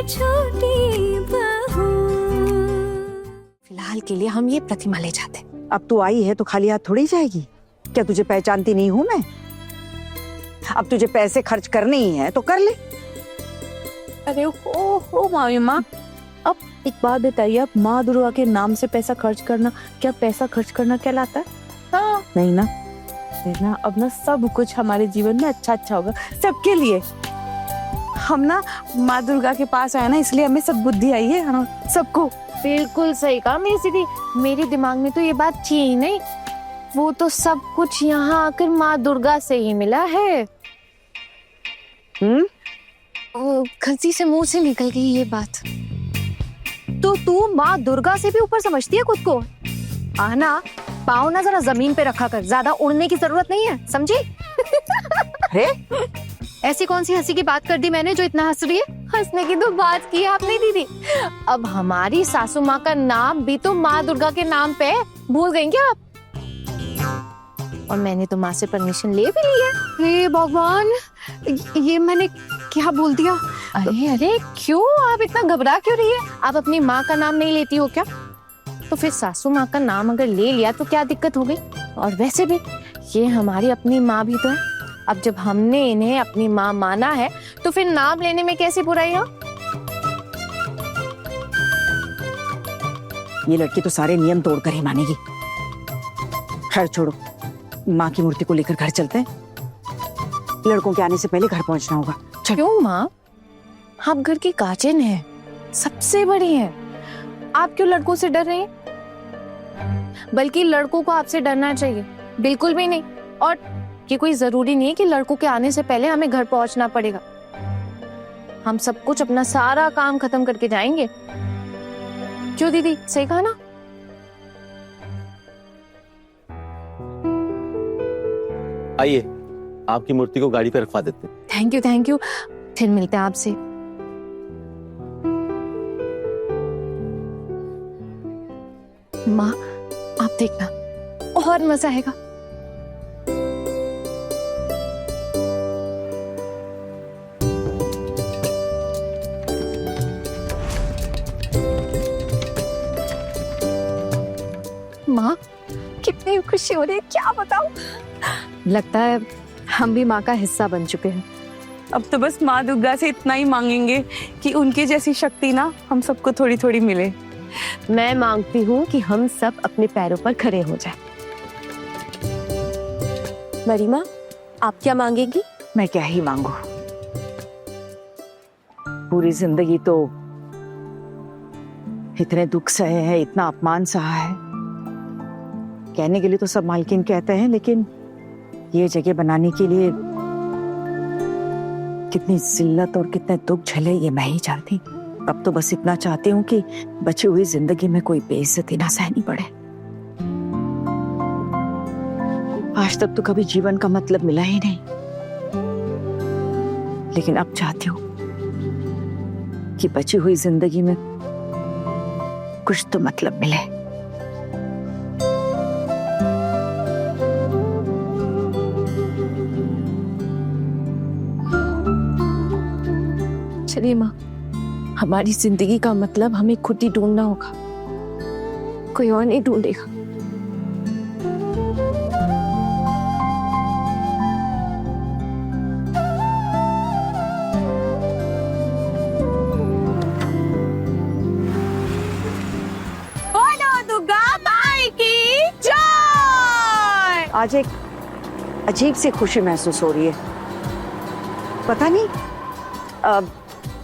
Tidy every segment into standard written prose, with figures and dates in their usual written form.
छोटी बहू। फिलहाल के लिए हम ये प्रतिमा ले जाते। अब तू आई है तो खाली हाथ थोड़ी जाएगी। क्या तुझे पहचानती नहीं हूं मैं? अब तुझे पैसे खर्च करने ही है तो कर ले। अरे हो मामी माँ, अब एक बात बताइए, आप माँ दुर्गा के नाम से पैसा खर्च करना, क्या पैसा खर्च करना कहलाता है? हाँ नहीं ना, देखना अब ना सब कुछ हमारे जीवन में अच्छा अच्छा होगा सबके लिए। हम ना माँ दुर्गा के पास आए ना, इसलिए हमें सब बुद्धि आई है हम सबको। बिल्कुल सही कहा मेरी दीदी, मेरे दिमाग में तो ये बात थी ही नहीं। वो तो सब कुछ यहाँ आकर माँ दुर्गा से ही मिला है। गलती से मुंह से निकल गई ये बात। तो तू माँ दुर्गा से भी ऊपर समझती है खुद को? आना, पाँव ना जरा जमीन पे रखा कर, ज्यादा उड़ने की जरूरत नहीं है, समझी? ऐसी कौन सी हंसी की बात कर दी मैंने जो इतना हंस रही है? हंसने की तो बात की आपने दीदी। अब हमारी सासू माँ का नाम भी तो माँ दुर्गा के नाम पे है, भूल गई क्या आप? और मैंने तो माँ से परमिशन ले भी ली है। हे भगवान, ये मैंने क्या बोल दिया? अरे अरे क्यों आप इतना घबरा क्यों रही है? आप अपनी माँ का नाम नहीं लेती हो क्या? तो फिर सासू माँ का नाम अगर ले लिया तो क्या दिक्कत हो गई? और वैसे भी ये हमारी अपनी माँ भी तो है। अब जब हमने इन्हें अपनी माँ माना है तो फिर नाम लेने में कैसी बुराई हो? ये लड़की तो सारे नियम तोड़कर ही मानेगी। खैर छोड़ो, माँ की मूर्ति को लेकर घर चलते हैं। लड़कों के आने से पहले घर पहुंचना होगा। क्यों माँ? आप घर की काजिन हैं, सबसे बड़ी हैं। आप क्यों लड़कों से डर रहे हैं? बल्कि लड़कों को आपसे डरना चाहिए, बिल्कुल भी नहीं। और ये कोई जरूरी नहीं है कि लड़कों के आने से पहले हमें घर पहुंचना पड़ेगा। हम सब कुछ अपना सारा काम खत्म करके जाएंगे। क्यों दीदी, सही कहा ना? आइए, आपकी मूर्ति को गाड़ी पर रखवा देते हैं। Thank you. फिर मिलते हैं आपसे। माँ आप देखना, और मजा आएगा। माँ कितनी खुशी हो रही है, क्या बताऊं। लगता है हम भी माँ का हिस्सा बन चुके हैं। अब तो बस माँ दुर्गा से इतना ही मांगेंगे कि उनकी जैसी शक्ति ना हम सबको थोड़ी थोड़ी मिले। मैं मांगती हूँ कि हम सब अपने पैरों पर खड़े हो जाएं। मरीमा, आप क्या मांगेगी? मैं क्या ही मांगू, पूरी जिंदगी तो इतने दुख सहे हैं, इतना अपमान सहा है। कहने के लिए तो सब मालकिन कहते हैं, लेकिन ये जगह बनाने के लिए कितनी जिल्लत और कितने दुख झेले ये मैं ही जानती। अब तो बस इतना चाहती हूँ कि बची हुई जिंदगी में कोई बेइज्जती ना सहनी पड़े। आज तक तो कभी जीवन का मतलब मिला ही नहीं, लेकिन अब चाहती हूँ कि बची हुई जिंदगी में कुछ तो मतलब मिले। चलिए माँ, हमारी जिंदगी का मतलब हमें खुद ही ढूंढना होगा, कोई और नहीं ढूंढेगा। बोलो दुर्गा माई की जय। आज एक अजीब सी खुशी महसूस हो रही है, पता नहीं,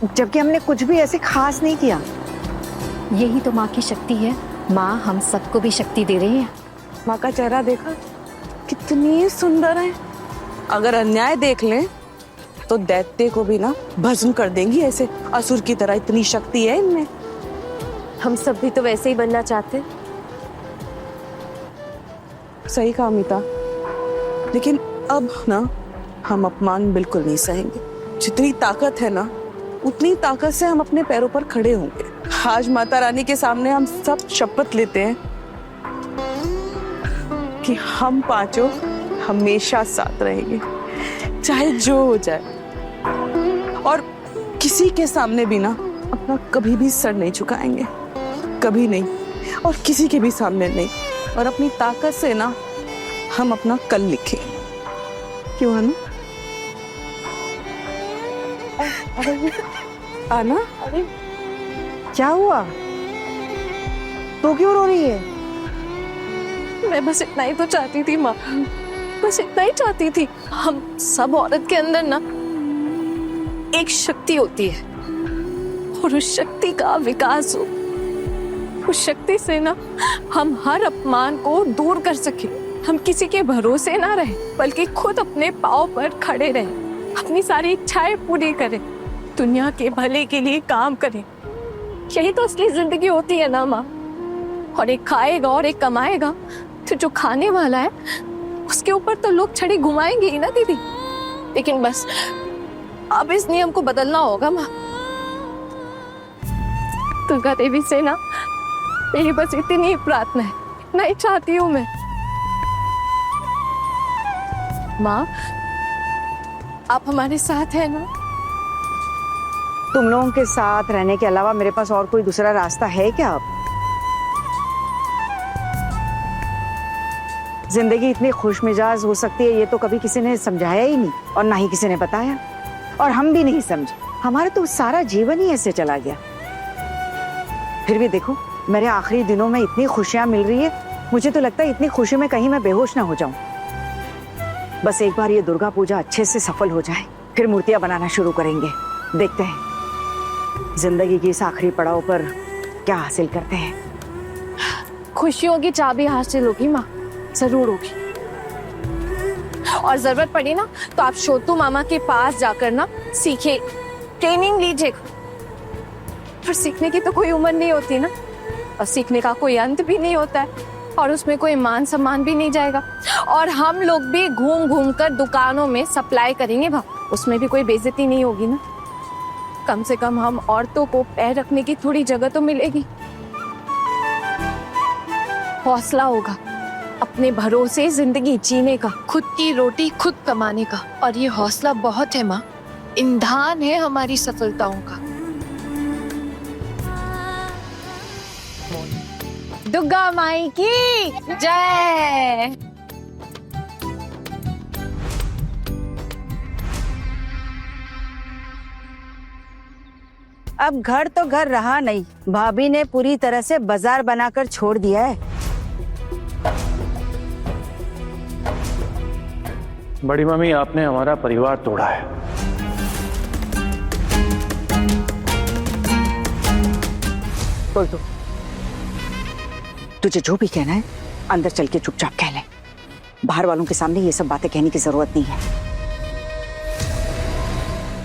जबकि हमने कुछ भी ऐसे खास नहीं किया। यही तो माँ की शक्ति है। माँ हम सबको भी शक्ति दे रही है। माँ का चेहरा देखा, कितनी सुंदर है। अगर अन्याय देख लें तो दैत्य को भी ना भस्म कर देंगी, ऐसे असुर की तरह। इतनी शक्ति है इनमें। हम सब भी तो वैसे ही बनना चाहते हैं। सही कहा अमिता, लेकिन अब ना हम अपमान बिल्कुल नहीं सहेंगे। जितनी ताकत है ना, उतनी ताकत से हम अपने पैरों पर खड़े होंगे। आज माता रानी के सामने हम सब शपथ लेते हैं कि हम पांचों हमेशा साथ रहेंगे, चाहे जो हो जाए। और किसी के सामने भी ना अपना कभी भी सर नहीं झुकाएंगे, कभी नहीं, और किसी के भी सामने नहीं। और अपनी ताकत से ना हम अपना कल लिखें। क्यों आना? आना, क्या हुआ? तो क्यों रो रही है? मैं बस इतना ही तो चाहती थी माँ, बस इतना ही चाहती थी। हम सब औरत के अंदर ना एक शक्ति होती है, और उस शक्ति का विकास हो, उस शक्ति से ना हम हर अपमान को दूर कर सके। हम किसी के भरोसे ना रहे, बल्कि खुद अपने पाँव पर खड़े रहे, अपनी सारी इच्छाएं पूरी करें, दुनिया के भले के लिए काम करें। यही तो असली जिंदगी होती है ना माँ। और एक खाएगा और एक कमाएगा, तो जो खाने वाला है उसके ऊपर तो लोग छड़ी घुमाएंगे ही ना दीदी। लेकिन बस अब इस नियम को बदलना होगा माँ। दुर्गा देवी से ना मेरी बस इतनी ही प्रार्थना है, इतना ही चाहती हूँ मैं। माँ, आप हमारे साथ हैं ना? तुम लोगों के साथ रहने के अलावा मेरे पास और कोई दूसरा रास्ता है क्या? अब जिंदगी इतनी खुशमिजाज हो सकती है ये तो कभी किसी ने समझाया ही नहीं, और ना ही किसी ने बताया, और हम भी नहीं समझे। हमारा तो सारा जीवन ही ऐसे चला गया। फिर भी देखो, मेरे आखिरी दिनों में इतनी खुशियां मिल रही है, मुझे तो लगता है इतनी खुशी में कहीं मैं बेहोश ना हो जाऊं। बस एक बार ये दुर्गा पूजा अच्छे से सफल हो जाए, फिर मूर्तियां बनाना शुरू करेंगे। देखते हैं जिंदगी की इस आखिरी पड़ाव पर क्या हासिल करते हैं। खुशियों की चाबी हासिल होगी माँ, जरूर होगी। और जरूरत पड़ी ना तो आप छोटू मामा के पास जाकर ना सीखे, ट्रेनिंग लीजिएगा। पर सीखने की तो कोई उम्र नहीं होती ना, और सीखने का कोई अंत भी नहीं होता है, और उसमें कोई मान सम्मान भी नहीं जाएगा। और हम लोग भी घूम घूम कर दुकानों में सप्लाई करेंगे भा, उसमें भी कोई बेइज्जती नहीं होगी ना। कम से कम हम औरतों को पैर रखने की थोड़ी जगह तो मिलेगी। हौसला होगा अपने भरोसे जिंदगी जीने का, खुद की रोटी खुद कमाने का। और ये हौसला बहुत है माँ, ईंधन है हमारी सफलताओं का। दुर्गा माई की जय। अब घर तो घर रहा नहीं, भाभी ने पूरी तरह से बाजार बनाकर छोड़ दिया है। बड़ी मम्मी, आपने हमारा परिवार तोड़ा है। बोल दो, तुझे जो भी कहना है अंदर चल के चुपचाप कह ले। बाहर वालों के सामने ये सब बातें कहने की जरूरत नहीं है।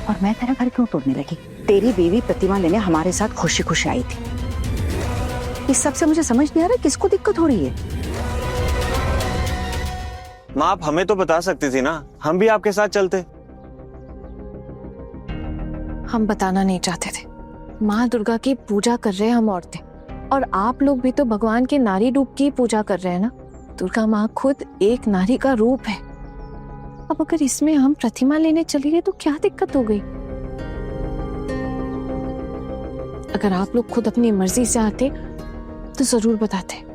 और मैं तेरा घर क्यों तोड़ने लगी? तेरी बीवी प्रतिमा लेने हमारे साथ खुशी खुशी आई थी। इस सब से मुझे समझ नहीं आ रहा किसको दिक्कत हो रही है। माँ, आप हमें तो बता सकती थी ना, हम भी आपके साथ चलते। हम बताना नहीं चाहते थे। माँ दुर्गा की पूजा कर रहे हैं हम औरतें, और आप लोग भी तो भगवान के नारी रूप की पूजा कर रहे हैं ना। दुर्गा माँ खुद एक नारी का रूप है। अब अगर इसमें हम प्रतिमा लेने चले गए तो क्या दिक्कत हो गई? अगर आप लोग खुद अपनी मर्जी से आते तो जरूर बताते।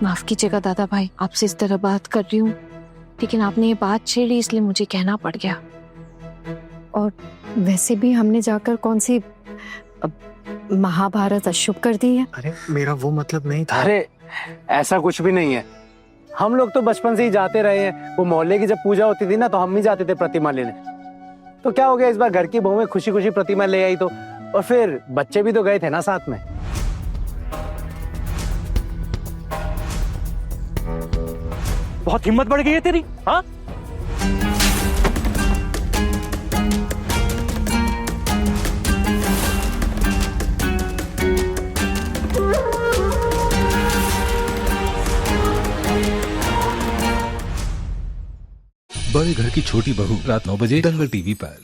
माफ कीजिएगा दादा भाई, आपसे इस तरह बात कर रही हूँ, लेकिन आपने ये बात छेड़ी इसलिए मुझे कहना पड़ गया। और वैसे भी हमने जाकर कौन सी महाभारत अशुभ कर दी है? अरे मेरा वो मतलब नहीं था। अरे ऐसा कुछ भी नहीं है। हम लोग तो बचपन से ही जाते रहे हैं। वो मोहल्ले की जब पूजा होती थी ना, तो हम ही जाते थे प्रतिमा लेने। तो क्या हो गया, इस बार घर की बहुएं खुशी खुशी प्रतिमा ले आई तो, और फिर बच्चे भी तो गए थे ना साथ में। बहुत हिम्मत बढ़ गई है तेरी, हाँ? बड़े घर की छोटी बहू, रात 9 बजे दंगल टीवी पर।